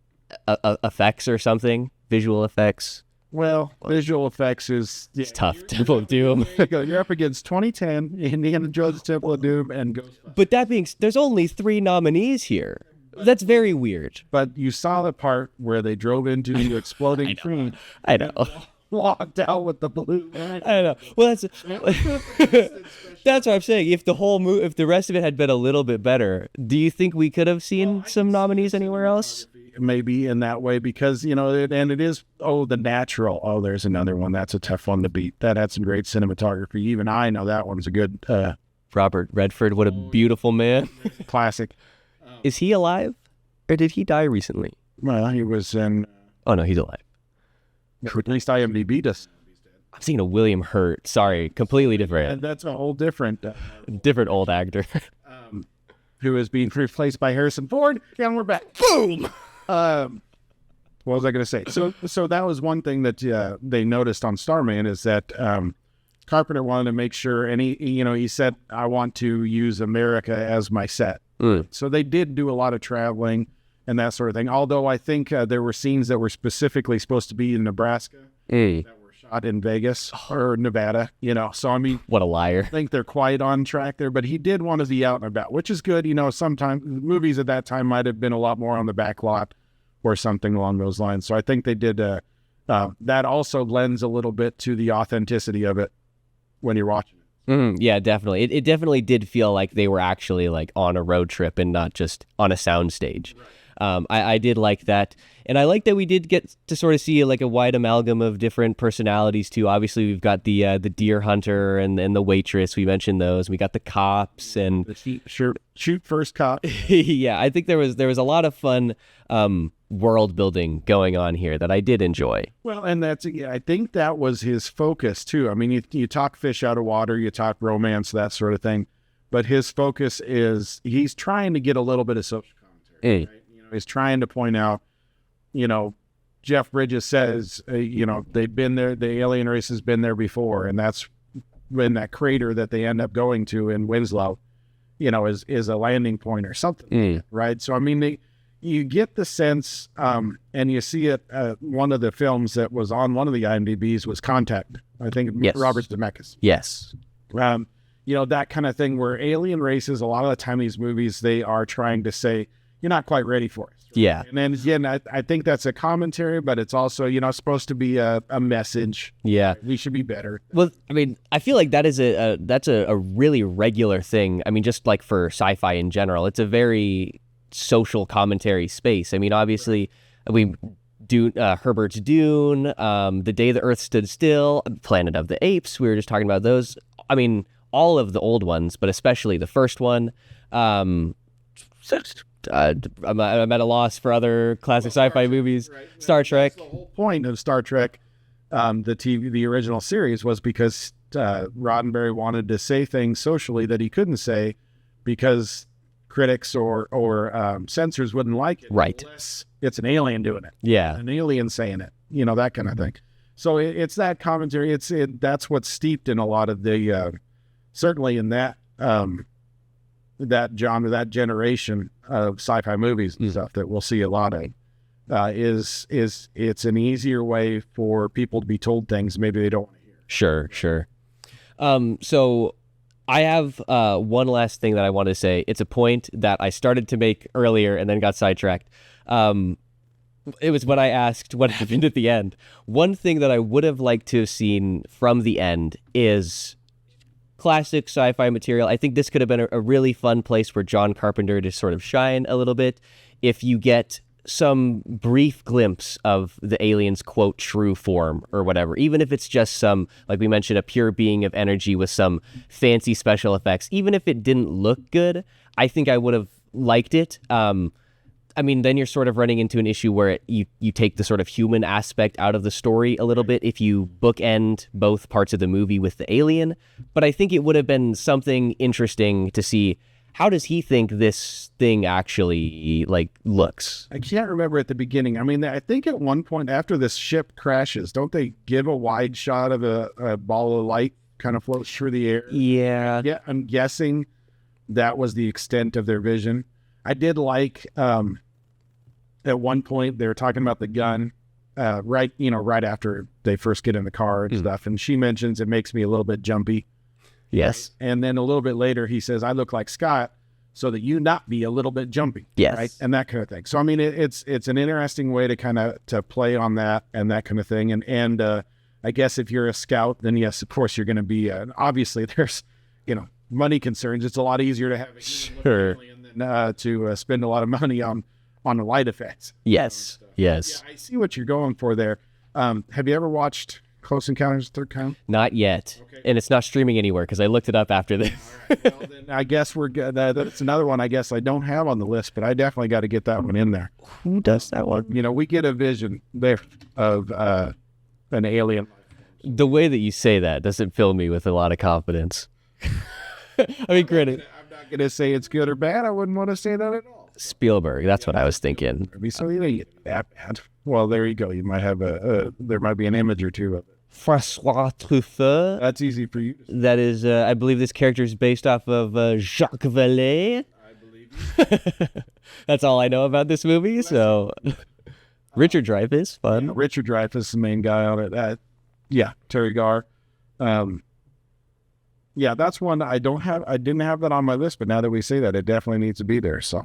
effects or something, visual effects? Well, visual effects is it's tough. Temple of Doom. You're up against 2010, Indiana Jones, Temple of Doom, and Ghostbusters. But that being, there's only 3 nominees here. That's very weird. But you saw the part where they drove into the exploding train. I know. Walked out with the balloon. I know. Well, that's what I'm saying. If if the rest of it had been a little bit better, do you think we could have seen some nominees anywhere else? Maybe in that way, because and it is The Natural. Oh, there's another one. That's a tough one to beat. That had some great cinematography. Even I know that one's a good Robert Redford, what a beautiful man. Classic. Is he alive, or did he die recently? Well, he was in. Oh no, he's alive. At least IMDb does. I'm thinking of William Hurt. Sorry, completely different. And that's a whole different old actor. Who is being replaced by Harrison Ford. And we're back. Boom. What was I going to say? So that was one thing that they noticed on Starman, is that Carpenter wanted to make sure, and he said, "I want to use America as my set." So they did do a lot of traveling and that sort of thing. Although I think there were scenes that were specifically supposed to be in Nebraska that were shot in Vegas or Nevada. So I mean, what a liar! I think they're quite on track there, but he did want to be out and about, which is good. Sometimes movies at that time might have been a lot more on the back lot or something along those lines. So I think they did. That also lends a little bit to the authenticity of it when you're watching it. Yeah, definitely. It definitely did feel like they were actually like on a road trip and not just on a soundstage. Right. I did like that. And I like that we did get to sort of see like a wide amalgam of different personalities too. Obviously, we've got the deer hunter and the waitress. We mentioned those. We got the cops and the shoot first cop. Yeah, I think there was a lot of fun world building going on here that I did enjoy. Well, and I think that was his focus too. I mean, you talk fish out of water, you talk romance, that sort of thing, but his focus is he's trying to get a little bit of social commentary. Right? He's trying to point out, Jeff Bridges says, they've been there, the alien race has been there before, and that's when that crater that they end up going to in Winslow, is a landing point or something, right? So I mean, you get the sense, and you see it. One of the films that was on one of the IMDb's was Contact. I think yes. Robert Zemeckis. Yes. That kind of thing where alien races, a lot of the time these movies, they are trying to say, you're not quite ready for it. Right? Yeah. And then again, I think that's a commentary, but it's also, supposed to be a message. Yeah. We should be better. Well, I mean, I feel like that's a really regular thing. I mean, just like for sci-fi in general, it's a very social commentary space. I mean, obviously, Herbert's Dune, The Day the Earth Stood Still, Planet of the Apes. We were just talking about those. I mean, all of the old ones, but especially the first one. I'm at a loss for other classic sci-fi movies. Right. Star Trek. That's the whole point of Star Trek, the original series, was because Roddenberry wanted to say things socially that he couldn't say because critics or censors wouldn't like it. Right. Unless it's an alien doing it. Yeah. An alien saying it. that kind of thing. So it's that commentary. That's what's steeped in a lot of the, certainly in that that genre, that generation of sci-fi movies and stuff that we'll see a lot of. It's an easier way for people to be told things maybe they don't want to hear. Sure. So I have one last thing that I want to say. It's a point that I started to make earlier and then got sidetracked. It was when I asked what happened at the end. One thing that I would have liked to have seen from the end is classic sci-fi material. I think this could have been a really fun place for John Carpenter to sort of shine a little bit. If you get some brief glimpse of the alien's, quote, true form or whatever, even if it's just some, like we mentioned, a pure being of energy with some fancy special effects, even if it didn't look good, I think I would have liked it. I mean, then you're sort of running into an issue where you take the sort of human aspect out of the story a little bit if you bookend both parts of the movie with the alien. But I think it would have been something interesting to see, how does he think this thing actually, looks? I can't remember at the beginning. I mean, I think at one point after this ship crashes, don't they give a wide shot of a ball of light kind of floats through the air? Yeah. Yeah, I'm guessing that was the extent of their vision. I did like... at one point, they were talking about the gun, right after they first get in the car and stuff. And she mentions it makes me a little bit jumpy. Yes. Right? And then a little bit later, he says, I look like Scott, so that you not be a little bit jumpy. Yes. Right? And that kind of thing. So, I mean, it's an interesting way to kind of to play on that and that kind of thing. And I guess if you're a scout, then yes, of course, you're going to be, obviously there's, money concerns. It's a lot easier to have a alien than to spend a lot of money on the light effects. Yes. Yes. Yeah, I see what you're going for there. Have you ever watched Close Encounters of the Third Kind? Not yet. Okay. And it's not streaming anywhere because I looked it up after this. All right. Well, then I guess we're good. That's another one I guess I don't have on the list, but I definitely got to get that one in there. Who does that one? We get a vision there of an alien. The way that you say that doesn't fill me with a lot of confidence. I mean, granted. I'm not going to say it's good or bad. I wouldn't want to say that at all. Spielberg, that's what I was thinking. So that bad. Well, there you go. You might have there might be an image or two of it. François Truffaut. That's easy for you. That is, I believe this character is based off of Jacques Vallée. I believe you. That's all I know about this movie. So, Richard Dreyfuss, fun. Yeah, Richard Dreyfuss is the main guy on it. Terry Garr. Yeah, that's one I didn't have that on my list, but now that we say that, it definitely needs to be there. So,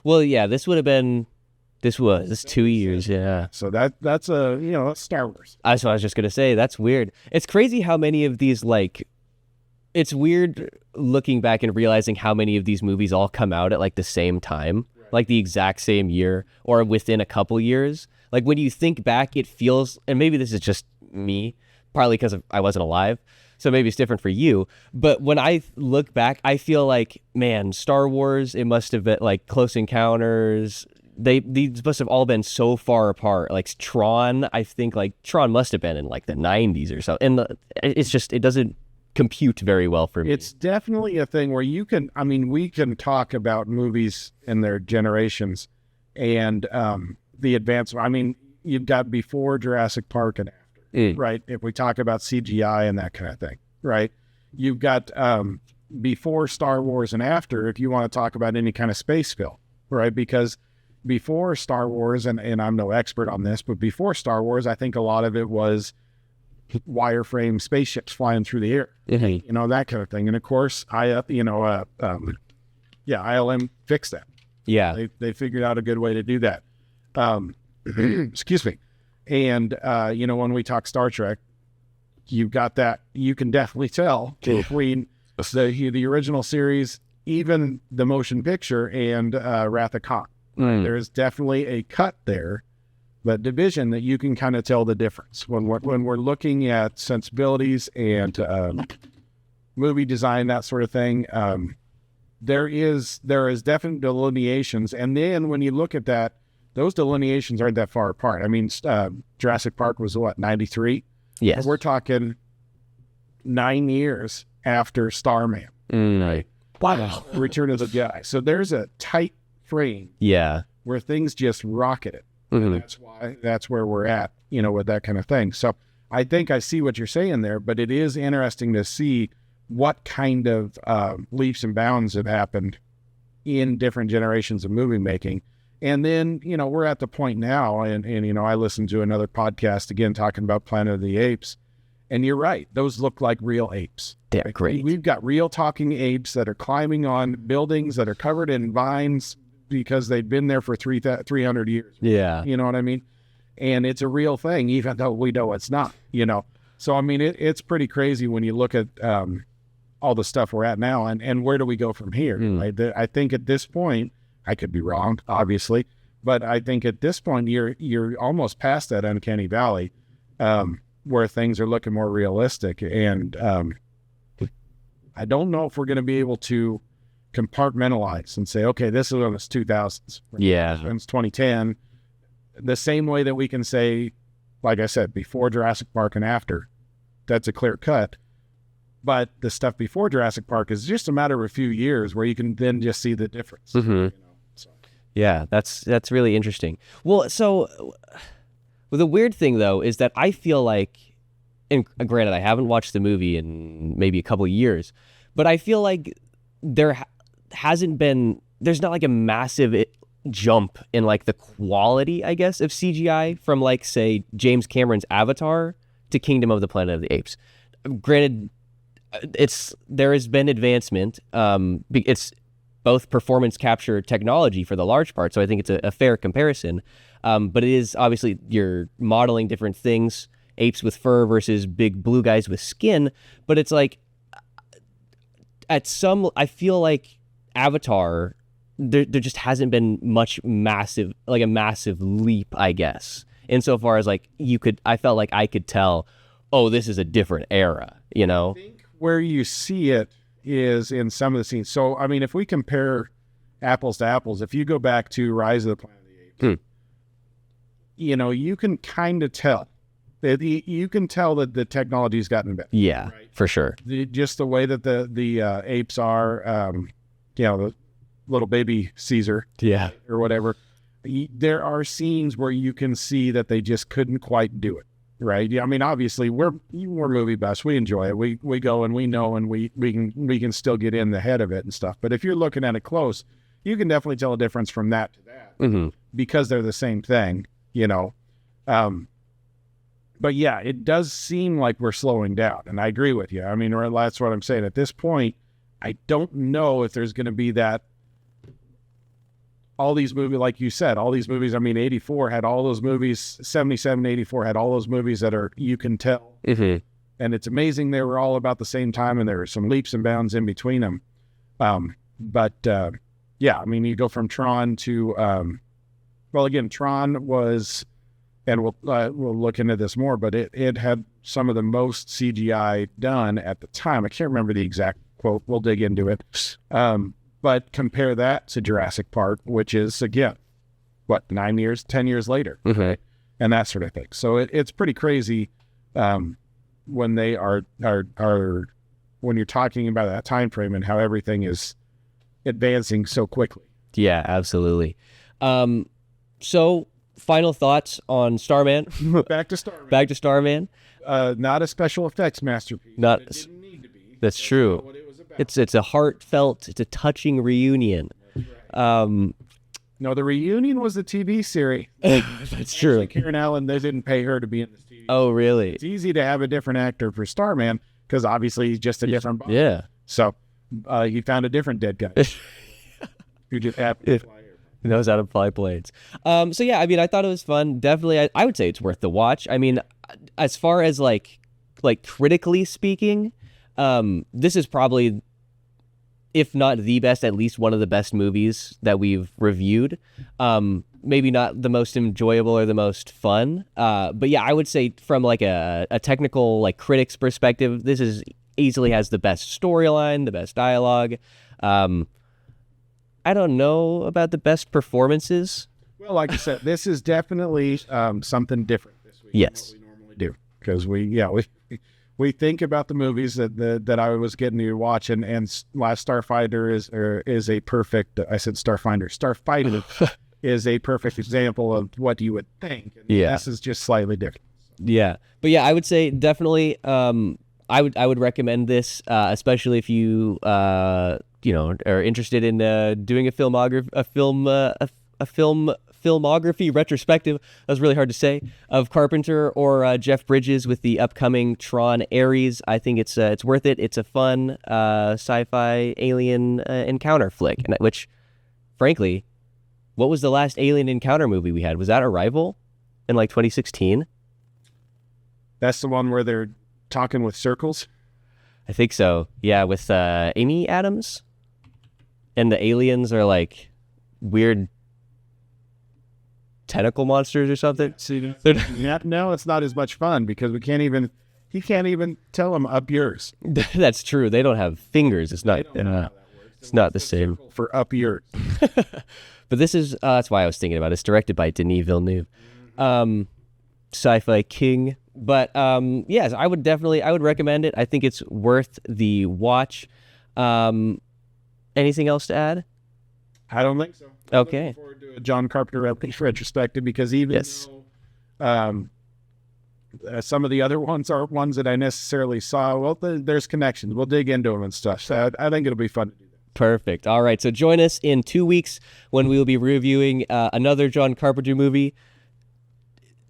well, yeah, this was 2 years, yeah. So that's that's Star Wars. That's what I was just gonna say. That's weird. It's crazy how many of these it's weird looking back and realizing how many of these movies all come out at the same time, right. The exact same year or within a couple years. When you think back, it feels, and maybe this is just me, partly because I wasn't alive. So maybe it's different for you. But when I look back, I feel man, Star Wars, it must have been Close Encounters. These must have all been so far apart. Tron, I think Tron must have been in the 90s or so. And it's just, it doesn't compute very well for me. It's definitely a thing where we can talk about movies and their generations and the advancement. You've got before Jurassic Park and right? If we talk about CGI and that kind of thing, right? You've got before Star Wars and after, if you want to talk about any kind of space film, right? Because before Star Wars, and I'm no expert on this, but before Star Wars, I think a lot of it was wireframe spaceships flying through the air, that kind of thing. And of course, ILM fixed that. Yeah. They figured out a good way to do that. Excuse me. And, when we talk Star Trek, you've got that, you can definitely tell between the original series, even the motion picture and Wrath of Khan. There's definitely a cut there, but division that you can kind of tell the difference. When we're looking at sensibilities and movie design, that sort of thing, there is definite delineations. And then when you look at that, those delineations aren't that far apart. Jurassic Park was 93? Yes. We're talking 9 years after Starman. Wow. Return of the Jedi. So there's a tight frame. Yeah. Where things just rocketed. And that's where we're at, with that kind of thing. So I think I see what you're saying there, but it is interesting to see what kind of leaps and bounds have happened in different generations of movie making. And then, we're at the point now, and I listened to another podcast again talking about Planet of the Apes, and you're right. Those look like real apes. They're great. We've got real talking apes that are climbing on buildings that are covered in vines because they've been there for 300 years. Yeah. You know what I mean? And it's a real thing, even though we know it's not, So, I mean, it's pretty crazy when you look at all the stuff we're at now, and where do we go from here? Right? I think at this point, I could be wrong, obviously, but I think at this point, you're almost past that uncanny valley where things are looking more realistic. And I don't know if we're going to be able to compartmentalize and say, okay, this is when it's 2000s. Yeah. It's 2010. The same way that we can say, like I said, before Jurassic Park and after, that's a clear cut. But the stuff before Jurassic Park is just a matter of a few years where you can then just see the difference. Yeah, that's really interesting. Well, so the weird thing, though, is that I feel like, and granted, I haven't watched the movie in maybe a couple of years, but I feel like there's not like a massive jump in like the quality, I guess, of CGI from like, say, James Cameron's Avatar to Kingdom of the Planet of the Apes. Granted, there has been advancement. It's both performance capture technology for the large part, so I think it's a fair comparison. But it is obviously you're modeling different things, apes with fur versus big blue guys with skin. But it's like I feel like Avatar, there just hasn't been a massive leap, I guess, insofar as like I felt like I could tell, oh, this is a different era, I think where you see it is in some of the scenes. So, I mean, if we compare apples to apples, if you go back to Rise of the Planet of the Apes, you can kind of tell. You can tell that the technology's gotten better. Yeah, right? For sure. Just the way that the apes are, the little baby Caesar, or whatever. There are scenes where you can see that they just couldn't quite do it. Right. Yeah. I mean, obviously we're movie buffs. We enjoy it. We go and we know, and we can still get in the head of it and stuff. But if you're looking at it close, you can definitely tell a difference from that to that because they're the same thing, But yeah, it does seem like we're slowing down, and I agree with you. I mean, that's what I'm saying. At this point, I don't know if there's going to be that. All these movies, like you said, I mean, 84 had all those movies, 77, 84 had all those movies that you can tell. And it's amazing they were all about the same time, and there were some leaps and bounds in between them. But yeah, I mean, you go from Tron to, again, Tron was, and we'll look into this more, but it had some of the most CGI done at the time. I can't remember the exact quote. We'll dig into it. But compare that to Jurassic Park, which is, again, 10 years later, and that sort of thing. So it's pretty crazy when they are when you're talking about that time frame and how everything is advancing so quickly. Yeah, absolutely. So final thoughts on Starman. Back to Starman. Back to Starman. Not a special effects masterpiece. It didn't need to be. That's true. It's a heartfelt, it's a touching reunion. That's right. No, the reunion was the TV series. That's true. Karen Allen, they didn't pay her to be in this TV. Oh, really? It's easy to have a different actor for Starman because obviously he's just a different body. Yeah. So he found a different dead guy who just happened to fly here. He knows how to fly planes. So yeah, I mean, I thought it was fun. Definitely, I would say it's worth the watch. I mean, as far as like critically speaking, this is probably, if not the best, at least one of the best movies that we've reviewed. Maybe not the most enjoyable or the most fun. But yeah, I would say from like a technical, like, critic's perspective, this is easily has the best storyline, the best dialogue. I don't know about the best performances. Well, like I said, this is definitely something different this week yes. than what we normally do. Because we think about the movies that I was getting to watch, and Last Starfighter is a perfect. I said Starfighter is a perfect example of what you would think. And Yeah. this is just slightly different. Yeah, but yeah, I would say definitely. I would recommend this, especially if you are interested in doing a filmography retrospective. That was really hard to say, of Carpenter or Jeff Bridges with the upcoming Tron Ares. I think it's worth it. It's a fun sci-fi alien encounter flick, and which, frankly, what was the last alien encounter movie we had? Was that Arrival in like 2016? That's the one where they're talking with circles. I think so. Yeah, with Amy Adams, and the aliens are like weird tentacle monsters or something. See, no, it's not as much fun because he can't even tell them up yours. That's true. They don't have fingers. It's not. It's not the same for up yours. But this is that's why I was thinking about it. It's directed by Denis Villeneuve, sci-fi king. But yes, I would recommend it. I think it's worth the watch. Anything else to add? I don't think so. Okay. I'm looking forward to a John Carpenter retrospective because even though some of the other ones aren't ones that I necessarily saw, well, there's connections. We'll dig into them and stuff. So I think it'll be fun to do that. Perfect. All right. So join us in 2 weeks when we will be reviewing another John Carpenter movie.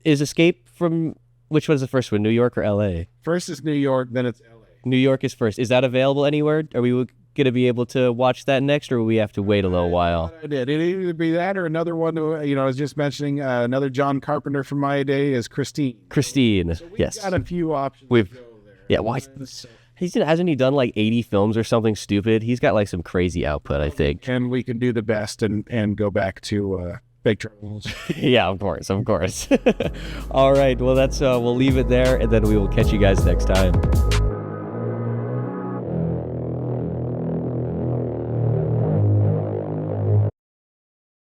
Is Escape from... Which one's the first one, New York or L.A.? First is New York, then it's L.A. New York is first. Is that available anywhere? Are we going to be able to watch that next, or will we have to wait a little while? It'd either be that or another one. I was just mentioning another John Carpenter from my day is Christine. Christine, so we've yes. got a few options to go there. Yeah, why? Hasn't he done like 80 films or something stupid? He's got like some crazy output, I think. And we can do the best and go back to... Big troubles. Yeah, of course. All right. Well, we'll leave it there, and then we will catch you guys next time.